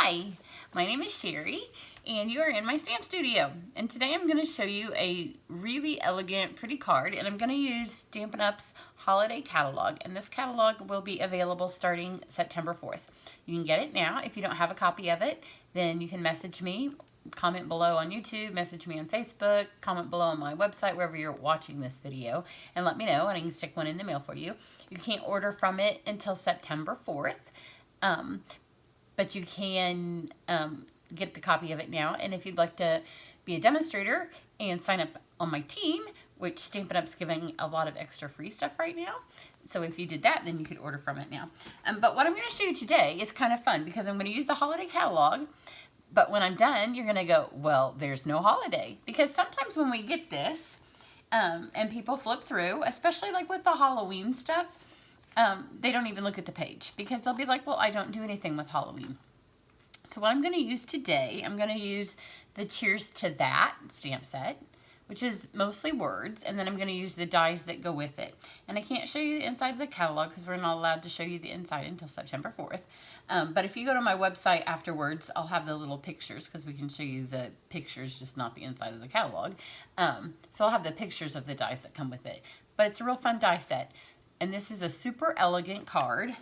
Hi, my name is Cheri and you are in my stamp studio, and today I'm going to show you a really elegant, pretty card, and I'm going to use Stampin' Up's holiday catalog, and this catalog will be available starting September 4th. You can get it now. If you don't have a copy of it, then you can message me, comment below on YouTube, message me on Facebook, comment below on my website, wherever you're watching this video, and let me know, and I can stick one in the mail for you. You can't order from it until September 4th. But you can get the copy of it now. And if you'd like to be a demonstrator and sign up on my team, which Stampin' Up's giving a lot of extra free stuff right now. So if you did that, then you could order from it now. But what I'm going to show you today is kind of fun because I'm going to use the holiday catalog. But when I'm done, you're going to go, well, there's no holiday. Because sometimes when we get this and people flip through, especially like with the Halloween stuff, they don't even look at the page because they'll be like, well, I don't do anything with Halloween. So what I'm going to use today, I'm going to use the Cheers to That stamp set, which is mostly words, and then I'm going to use the dies that go with it. And I can't show you the inside of the catalog because we're not allowed to show you the inside until September 4th. But if you go to my website afterwards, I'll have the little pictures because we can show you the pictures, just not the inside of the catalog. So I'll have the pictures of the dies that come with it. But it's a real fun die set. And this is a super elegant card.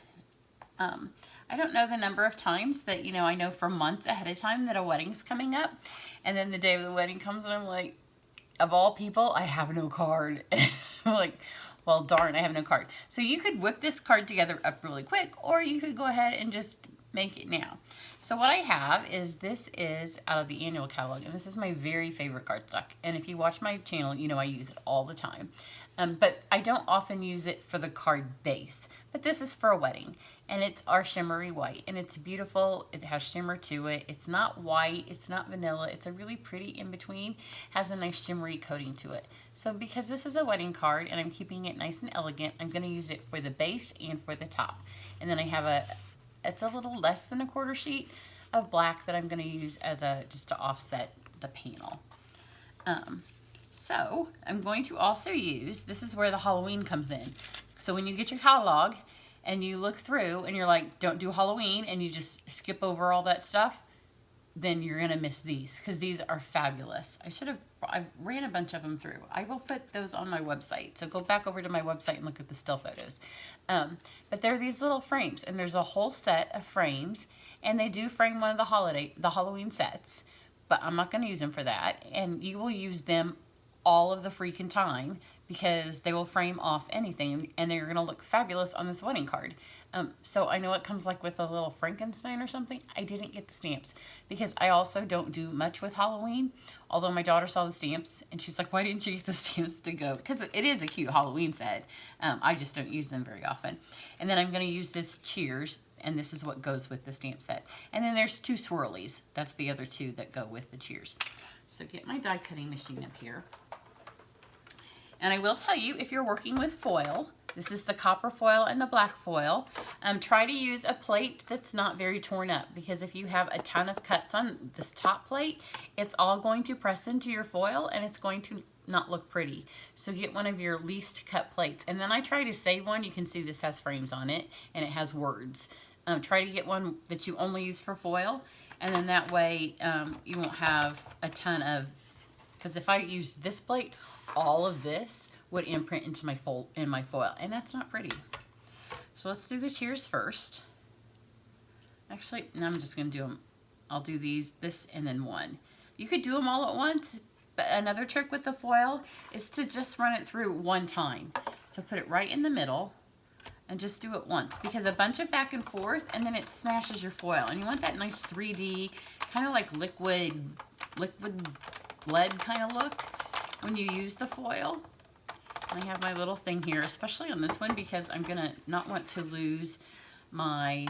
I don't know the number of times that, I know for months ahead of time that a wedding's coming up. And then the day of the wedding comes and I'm like, of all people, I have no card. I'm like, well, darn, I have no card. So you could whip this card together up really quick, or you could go ahead and just make it now. So what I have is, this is out of the annual catalog, and this is my very favorite cardstock. And if you watch my channel, you know I use it all the time. But I don't often use it for the card base. But this is for a wedding, and it's our shimmery white, and it's beautiful. It has shimmer to it. It's not white. It's not vanilla. It's a really pretty in-between. Has a nice shimmery coating to it. So because this is a wedding card, and I'm keeping it nice and elegant, I'm going to use it for the base and for the top. And then I have it's a little less than a quarter sheet of black that I'm going to use as just to offset the panel. So I'm going to also use, this is where the Halloween comes in. So when you get your catalog and you look through and you're like, don't do Halloween, and you just skip over all that stuff, then you're going to miss these because these are fabulous. I ran a bunch of them through. I will put those on my website. So go back over to my website and look at the still photos. But they're these little frames, and there's a whole set of frames, and they do frame one of the Halloween sets, but I'm not going to use them for that. And you will use them all of the freaking time because they will frame off anything, and they're going to look fabulous on this wedding card. So I know it comes like with a little Frankenstein or something. I didn't get the stamps because I also don't do much with Halloween, although my daughter saw the stamps and she's like, why didn't you get the stamps to go? Because it is a cute Halloween set. I just don't use them very often. And then I'm going to use this Cheers, and this is what goes with the stamp set. And then there's two swirlies. That's the other two that go with the Cheers. So get my die cutting machine up here. And I will tell you, if you're working with foil, this is the copper foil and the black foil, try to use a plate that's not very torn up, because if you have a ton of cuts on this top plate, it's all going to press into your foil and it's going to not look pretty. So get one of your least cut plates. And then I try to save one. You can see this has frames on it and it has words. Try to get one that you only use for foil, and then that way you won't have a ton of, because if I used this plate, all of this would imprint into my foil, and that's not pretty. So let's do the Cheers first. Actually, no, I'm just going to do them. I'll do this, and then one. You could do them all at once, but another trick with the foil is to just run it through one time. So put it right in the middle and just do it once, because a bunch of back and forth, and then it smashes your foil. And you want that nice 3D, kind of like liquid lead kind of look when you use the foil. I have my little thing here, especially on this one, because I'm gonna not want to lose the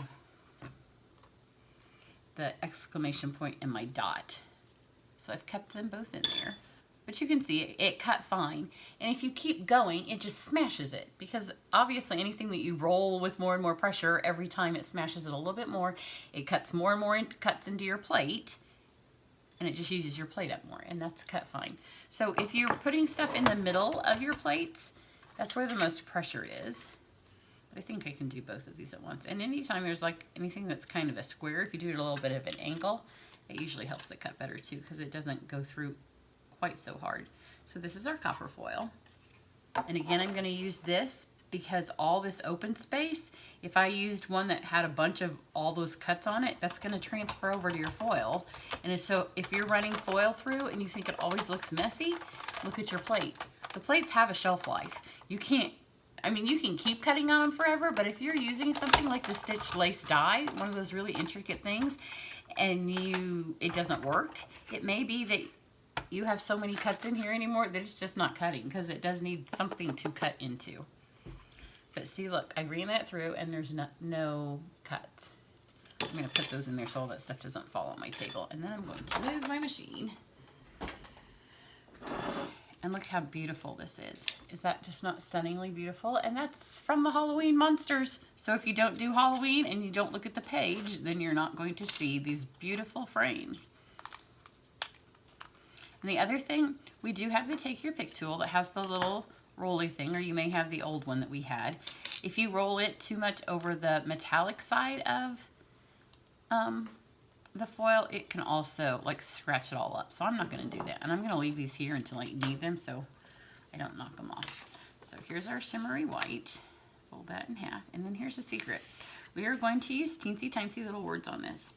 exclamation point and my dot. So I've kept them both in there. But you can see it cut fine. And if you keep going, it just smashes it, because obviously anything that you roll with more and more pressure, every time it smashes it a little bit more, it cuts more and more cuts into your plate. And it just uses your plate up more, and that's cut fine. So if you're putting stuff in the middle of your plates, that's where the most pressure is. I think I can do both of these at once. And anytime there's like anything that's kind of a square, if you do it a little bit of an angle, it usually helps it cut better too, because it doesn't go through quite so hard. So this is our copper foil. And again, I'm going to use this because all this open space, if I used one that had a bunch of all those cuts on it, that's going to transfer over to your foil. And so if you're running foil through and you think it always looks messy, look at your plate. The plates have a shelf life. You can't, I mean, you can keep cutting on them forever, but if you're using something like the stitched lace die, one of those really intricate things, and it doesn't work, it may be that you have so many cuts in here anymore that it's just not cutting, because it does need something to cut into. But see, look, I ran that through and there's no cuts. I'm going to put those in there so all that stuff doesn't fall on my table. And then I'm going to move my machine. And look how beautiful this is. Is that just not stunningly beautiful? And that's from the Halloween Monsters. So if you don't do Halloween and you don't look at the page, then you're not going to see these beautiful frames. And the other thing, we do have the Take Your Pick tool that has the little rolly thing, or you may have the old one that we had. If you roll it too much over the metallic side of the foil, it can also like scratch it all up. So I'm not going to do that. And I'm going to leave these here until I need them so I don't knock them off. So here's our shimmery white. Fold that in half. And then here's a secret. We are going to use teensy tiny little words on this.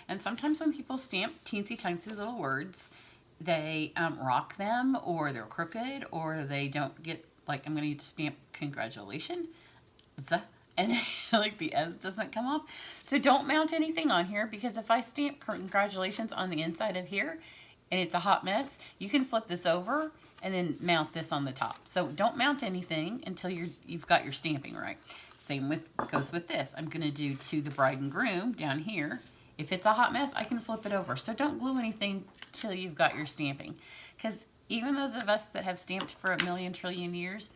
And sometimes when people stamp teensy tiny little words, they rock them, or they're crooked, or they don't get, like, I'm going to stamp congratulations, and like the S doesn't come off. So don't mount anything on here, because if I stamp congratulations on the inside of here and it's a hot mess, you can flip this over and then mount this on the top. So don't mount anything until you've got your stamping right. Same goes with this. I'm going to do to the bride and groom down here. If it's a hot mess, I can flip it over. So don't glue anything till you've got your stamping, because even those of us that have stamped for a million trillion years,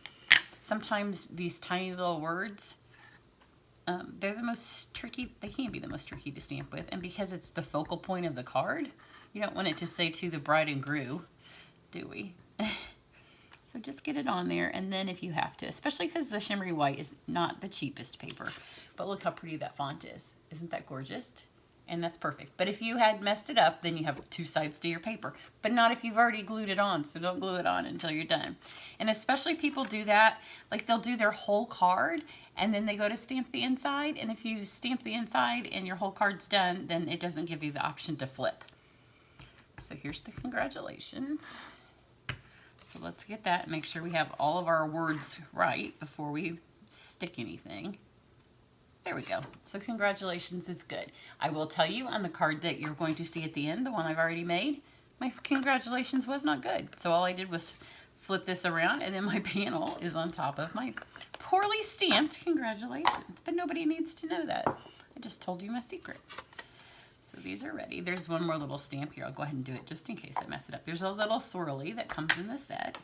sometimes these tiny little words, they're the most tricky. They can be the most tricky to stamp with, and because it's the focal point of the card, you don't want it to say to the bride and groom, do we? So just get it on there, and then if you have to, especially because the shimmery white is not the cheapest paper, but look how pretty that font is. Isn't that gorgeous? And that's perfect. But if you had messed it up, then you have two sides to your paper. But not if you've already glued it on, so don't glue it on until you're done. And especially people do that, like they'll do their whole card, and then they go to stamp the inside, and if you stamp the inside and your whole card's done, then it doesn't give you the option to flip. So here's the congratulations. So let's get that and make sure we have all of our words right before we stick anything. There we go. So congratulations is good. I will tell you on the card that you're going to see at the end, the one I've already made, my congratulations was not good. So all I did was flip this around, and then my panel is on top of my poorly stamped congratulations. But nobody needs to know that. I just told you my secret. So these are ready. There's one more little stamp here. I'll go ahead and do it just in case I mess it up. There's a little swirly that comes in the set.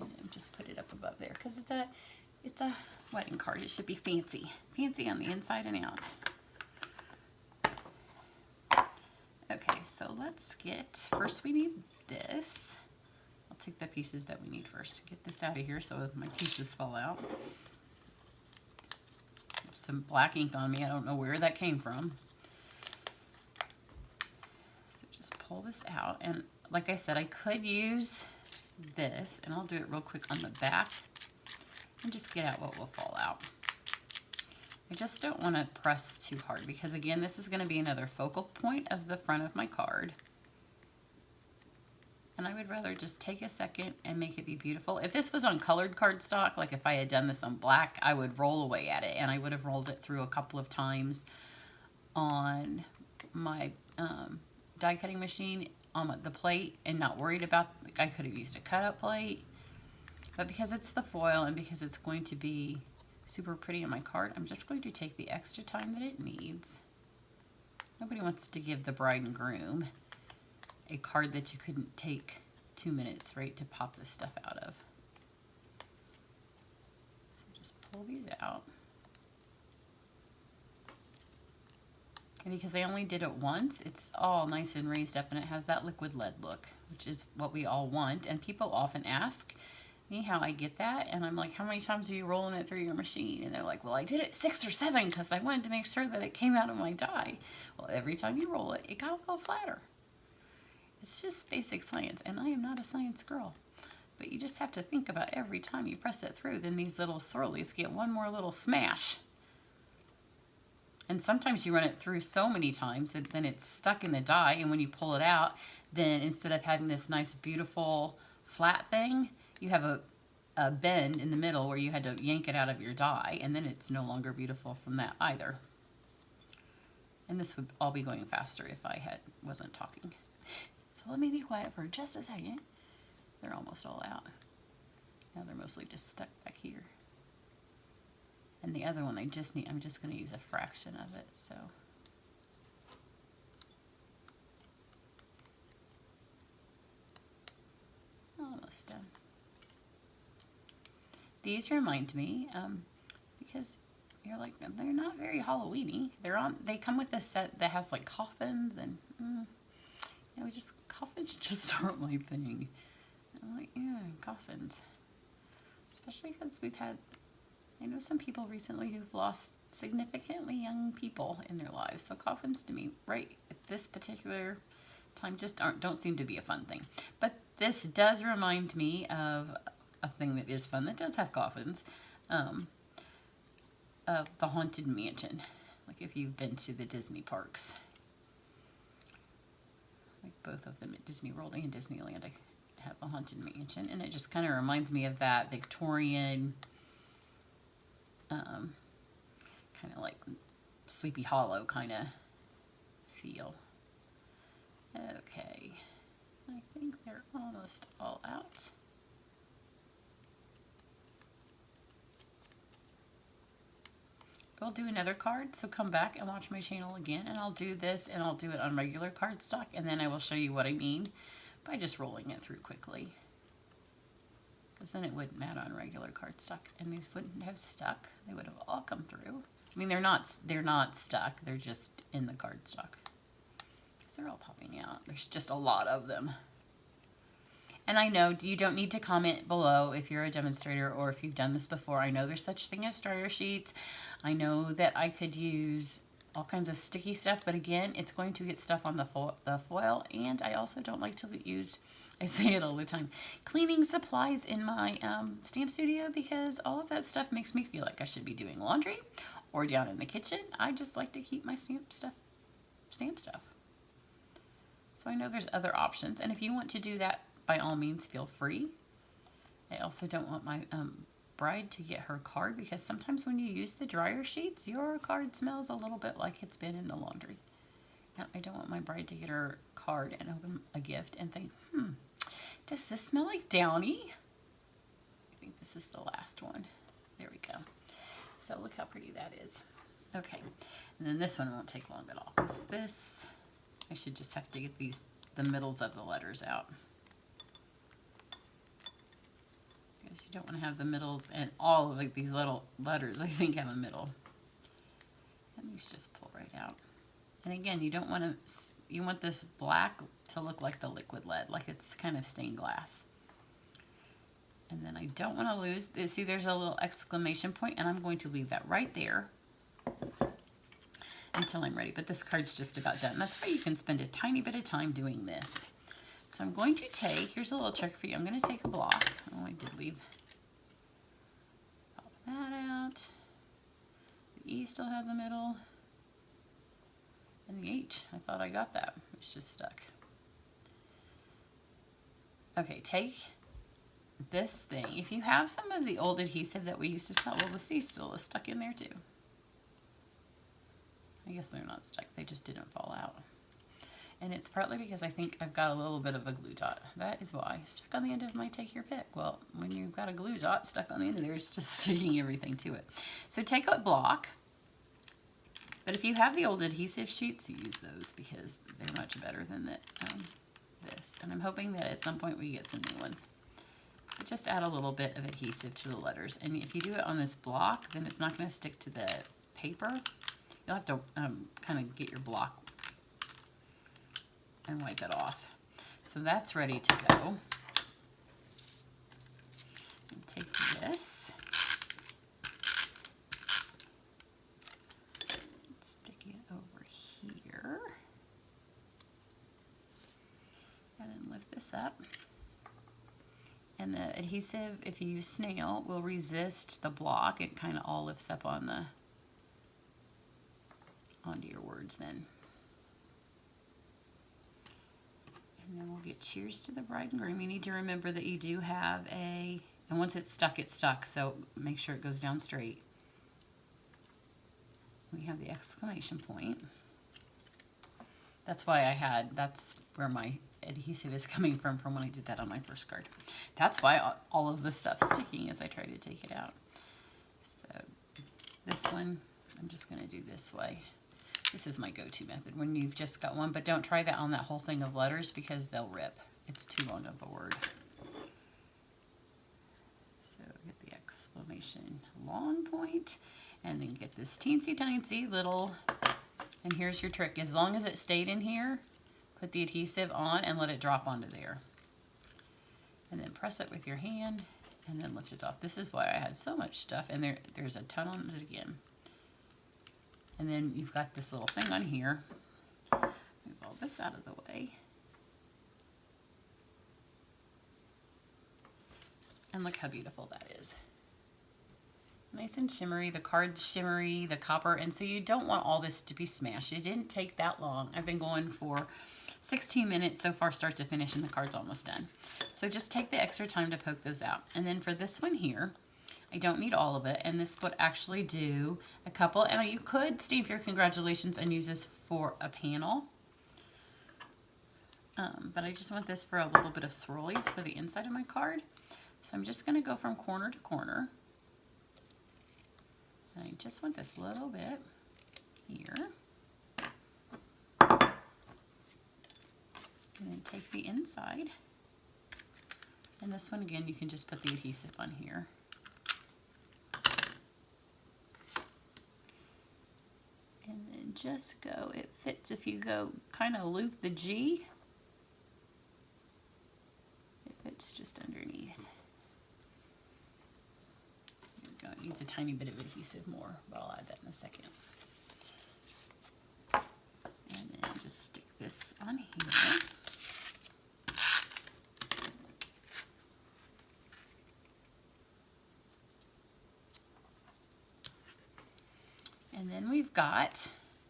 And just put it up above there because it's a wedding card. It should be fancy. Fancy on the inside and out. Okay, so let's first we need this. I'll take the pieces that we need first. Get this out of here so my pieces fall out. Some black ink on me. I don't know where that came from. So just pull this out. And like I said, I could use this, and I'll do it real quick on the back and just get out what will fall out. I just don't want to press too hard because, again, this is going to be another focal point of the front of my card. And I would rather just take a second and make it be beautiful. If this was on colored cardstock, like if I had done this on black, I would roll away at it, and I would have rolled it through a couple of times on my die cutting machine on the plate and not worried about, like, I could have used a cut up plate. But because it's the foil and because it's going to be super pretty on my card, I'm just going to take the extra time that it needs. Nobody wants to give the bride and groom a card that you couldn't take 2 minutes, right, to pop this stuff out of. So just pull these out. And because I only did it once, it's all nice and raised up, and it has that liquid lead look, which is what we all want. And people often ask, Anyhow, I get that, and I'm like, how many times are you rolling it through your machine? And they're like, well, I did it 6 or 7 because I wanted to make sure that it came out of my die. Well, every time you roll it, it got a little flatter. It's just basic science, and I am not a science girl. But you just have to think about every time you press it through, then these little swirlies get one more little smash. And sometimes you run it through so many times that then it's stuck in the die, and when you pull it out, then instead of having this nice, beautiful, flat thing, you have a bend in the middle where you had to yank it out of your die, and then it's no longer beautiful from that either. And this would all be going faster if I wasn't talking. So let me be quiet for just a second. They're almost all out. Now they're mostly just stuck back here. And the other one I'm just going to use a fraction of it, so. Almost done. These remind me, because you're like, they're not very Halloween-y. They come with a set that has like coffins and, coffins just aren't my thing. I'm like, yeah, coffins. Especially because I know some people recently who've lost significantly young people in their lives. So coffins to me, right at this particular time, just don't seem to be a fun thing. But this does remind me of a thing that is fun that does have coffins, of the Haunted Mansion. Like if you've been to the Disney parks, like both of them at Disney World and Disneyland, I have the Haunted Mansion, and it just kind of reminds me of that Victorian, kind of like Sleepy Hollow kind of feel. Okay, I think they're almost all out. I'll do another card, so come back and watch my channel again, and I'll do this, and I'll do it on regular cardstock, and then I will show you what I mean by just rolling it through quickly. Because then it wouldn't matter on regular cardstock, and these wouldn't have stuck. They would have all come through. I mean, they're not stuck, they're just in the cardstock. Because they're all popping out. There's just a lot of them. And I know you don't need to comment below if you're a demonstrator or if you've done this before. I know there's such thing as dryer sheets. I know that I could use all kinds of sticky stuff, but again, it's going to get stuff on the foil, and I also don't like to use, I say it all the time, cleaning supplies in my stamp studio, because all of that stuff makes me feel like I should be doing laundry or down in the kitchen. I just like to keep my stamp stuff. So I know there's other options, and if you want to do that, by all means, feel free. I also don't want my bride to get her card, because sometimes when you use the dryer sheets, your card smells a little bit like it's been in the laundry. And I don't want my bride to get her card and open a gift and think, does this smell like Downy? I think this is the last one. There we go. So look how pretty that is. Okay, and then this one won't take long at all, because this, I should just have to get the middles of the letters out. Because you don't want to have the middles, and all of like these little letters I think have a middle. And these just pull right out. And again, you don't want to, you want this black to look like the liquid lead, like it's kind of stained glass. And then I don't want to lose this. See, there's a little exclamation point, and I'm going to leave that right there until I'm ready. But this card's just about done. That's why you can spend a tiny bit of time doing this. So I'm going to take, here's a little trick for you. I'm going to take a block. Oh, I did leave. Pop that out. The E still has a middle. And the H, I thought I got that. It's just stuck. Okay, take this thing. If you have some of the old adhesive that we used to sell, well, the C still is stuck in there too. I guess they're not stuck. They just didn't fall out. And it's partly because I think I've got a little bit of a glue dot. That is why. Stuck on the end of my take your pick. Well, when you've got a glue dot stuck on the end of there, it's just sticking everything to it. So take a block. But if you have the old adhesive sheets, use those, because they're much better than this. And I'm hoping that at some point we get some new ones. But just add a little bit of adhesive to the letters. And if you do it on this block, then it's not going to stick to the paper. You'll have to kind of get your block and wipe it off. So that's ready to go. this. Stick it over here. And then lift this up. And the adhesive, if you use snail, will resist the block. It kind of all lifts up on the onto your words then. And then we'll get cheers to the bride and groom. You need to remember that you do have and once it's stuck, so make sure it goes down straight. We have the exclamation point. That's why that's where my adhesive is coming from when I did that on my first card. That's why all of the stuff's sticking as I try to take it out. So this one, I'm just going to do this way. This is my go-to method when you've just got one, but don't try that on that whole thing of letters because they'll rip. It's too long of a word. So get the exclamation long point, and then get this teensy-tiny little, and here's your trick. As long as it stayed in here, put the adhesive on and let it drop onto there. And then press it with your hand and then lift it off. This is why I had so much stuff, and there's a ton on it again. And then you've got this little thing on here. Move all this out of the way. And look how beautiful that is. Nice and shimmery, the card's shimmery, the copper, and so you don't want all this to be smashed. It didn't take that long. I've been going for 16 minutes so far, start to finish, and the card's almost done. So just take the extra time to poke those out. And then for this one here, I don't need all of it, and this would actually do a couple, and you could stamp your congratulations and use this for a panel. But I just want this for a little bit of swirlies for the inside of my card. So I'm just gonna go from corner to corner. And I just want this little bit here. And then take the inside. And this one again, you can just put the adhesive on here. And then just go, it fits if you go kind of loop the G. It fits just underneath. There we go, it needs a tiny bit of adhesive more, but I'll add that in a second. And then just stick this on here. And then we've got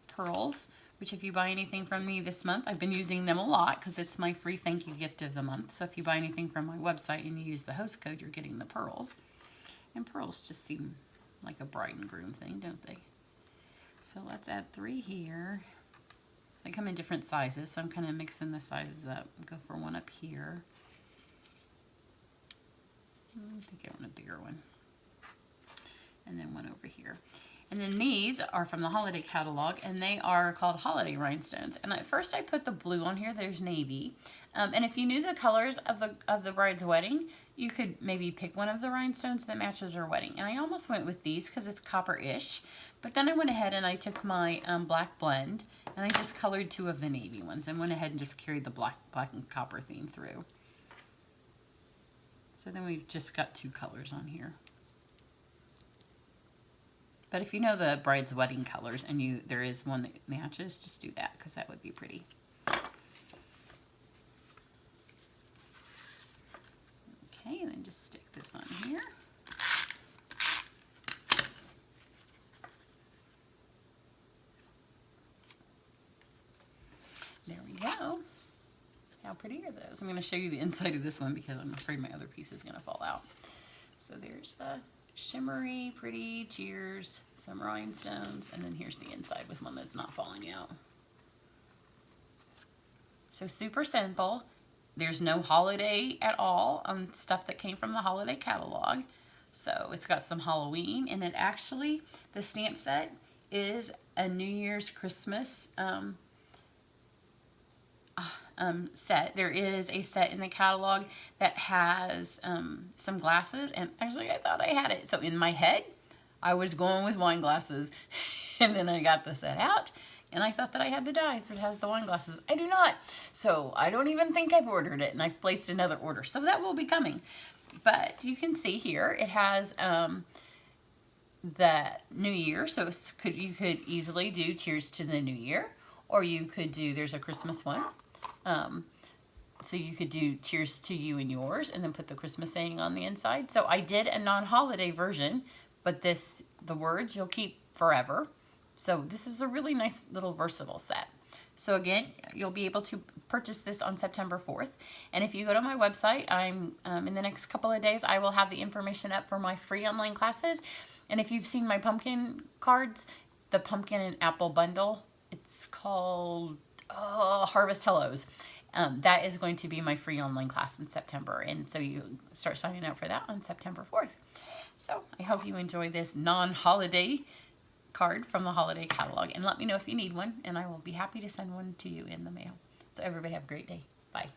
pearls, which if you buy anything from me this month, I've been using them a lot because it's my free thank you gift of the month. So if you buy anything from my website and you use the host code, you're getting the pearls. And pearls just seem like a bride and groom thing, don't they? So let's add 3 here. They come in different sizes, so I'm kind of mixing the sizes up. Go for one up here. I think I want a bigger one. And then one over here. And then these are from the holiday catalog, and they are called holiday rhinestones. And at first I put the blue on here. There's navy. And if you knew the colors of the bride's wedding, you could maybe pick one of the rhinestones that matches her wedding. And I almost went with these because it's copper-ish. But then I went ahead and I took my black blend, and I just colored 2 of the navy ones and went ahead and just carried the black and copper theme through. So then we've just got 2 colors on here. But if you know the bride's wedding colors and there is one that matches, just do that because that would be pretty. Okay, and then just stick this on here. There we go. How pretty are those? I'm going to show you the inside of this one because I'm afraid my other piece is going to fall out. So there's the shimmery, pretty cheers, some rhinestones, and then here's the inside with one that's not falling out. So super simple. There's no holiday at all on stuff that came from the holiday catalog. So it's got some Halloween, and it actually, the stamp set is a New Year's Christmas set. There is a set in the catalog that has some glasses, and actually I thought I had it. So in my head, I was going with wine glasses, and then I got the set out, and I thought that I had the dies that has the wine glasses. I do not. So I don't even think I've ordered it, and I've placed another order. So that will be coming. But you can see here it has the New Year, so you could easily do Cheers to the New Year, or you could do, there's a Christmas one, so you could do Cheers to you and yours, and then put the Christmas saying on the inside. So I did a non-holiday version, but the words you'll keep forever. So this is a really nice little versatile set. So again, you'll be able to purchase this on September 4th. And if you go to my website, I'm in the next couple of days, I will have the information up for my free online classes. And if you've seen my pumpkin cards, the pumpkin and apple bundle, it's called Harvest Hellos. That is going to be my free online class in September. And so you start signing up for that on September 4th. So I hope you enjoy this non-holiday card from the holiday catalog, and let me know if you need one, and I will be happy to send one to you in the mail. So everybody have a great day. Bye.